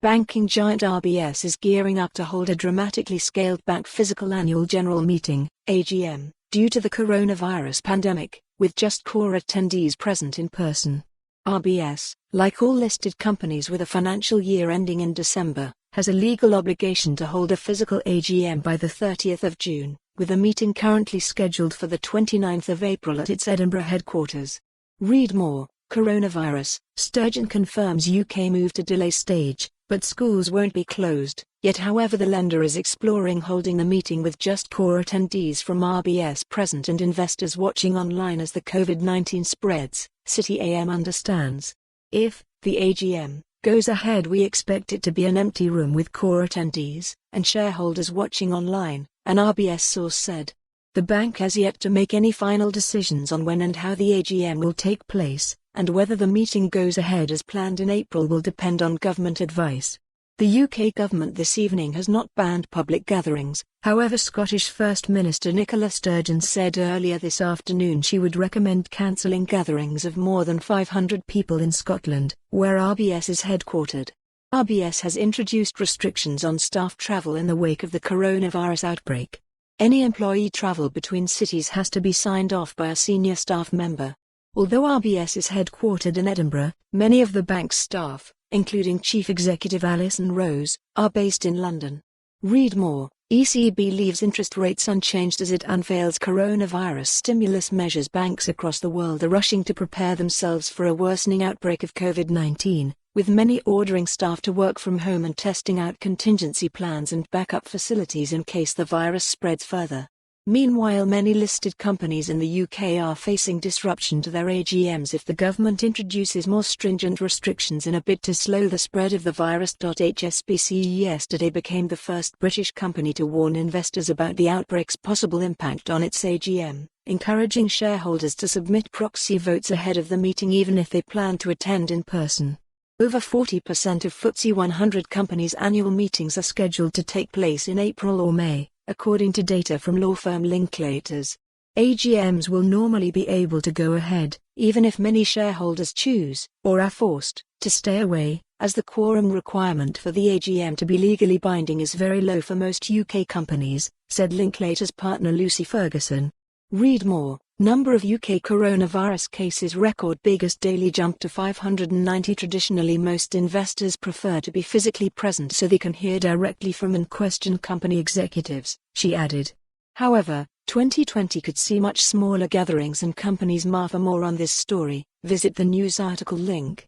Banking giant RBS is gearing up to hold a dramatically scaled-back physical annual general meeting, AGM, due to the coronavirus pandemic, with just core attendees present in person. RBS, like all listed companies with a financial year ending in December, has a legal obligation to hold a physical AGM by the 30th of June, with a meeting currently scheduled for the 29th of April at its Edinburgh headquarters. Read more. Coronavirus, Sturgeon confirms UK move to delay stage, but schools won't be closed. Yet however the lender is exploring holding the meeting with just core attendees from RBS present and investors watching online as the COVID-19 spreads, City AM understands. If the AGM goes ahead, we expect it to be an empty room with core attendees and shareholders watching online, an RBS source said. The bank has yet to make any final decisions on when and how the AGM will take place, and whether the meeting goes ahead as planned in April will depend on government advice. The UK government this evening has not banned public gatherings. However, Scottish First Minister Nicola Sturgeon said earlier this afternoon she would recommend cancelling gatherings of more than 500 people in Scotland, where RBS is headquartered. RBS has introduced restrictions on staff travel in the wake of the coronavirus outbreak. Any employee travel between cities has to be signed off by a senior staff member. Although RBS is headquartered in Edinburgh, many of the bank's staff, including Chief Executive Alison Rose, are based in London. Read more. ECB leaves interest rates unchanged as it unveils coronavirus stimulus measures. Banks across the world are rushing to prepare themselves for a worsening outbreak of COVID-19, with many ordering staff to work from home and testing out contingency plans and backup facilities in case the virus spreads further. Meanwhile, many listed companies in the UK are facing disruption to their AGMs if the government introduces more stringent restrictions in a bid to slow the spread of the virus. HSBC yesterday became the first British company to warn investors about the outbreak's possible impact on its AGM, encouraging shareholders to submit proxy votes ahead of the meeting even if they plan to attend in person. Over 40% of FTSE 100 companies' annual meetings are scheduled to take place in April or May, according to data from law firm Linklaters. AGMs will normally be able to go ahead, even if many shareholders choose, or are forced, to stay away, as the quorum requirement for the AGM to be legally binding is very low for most UK companies, said Linklaters partner Lucy Ferguson. Read more. Number of UK coronavirus cases record biggest daily jump to 590. Traditionally, most investors prefer to be physically present so they can hear directly from and question company executives, she added. However, 2020 could see much smaller gatherings and companies. For more on this story, visit the news article link.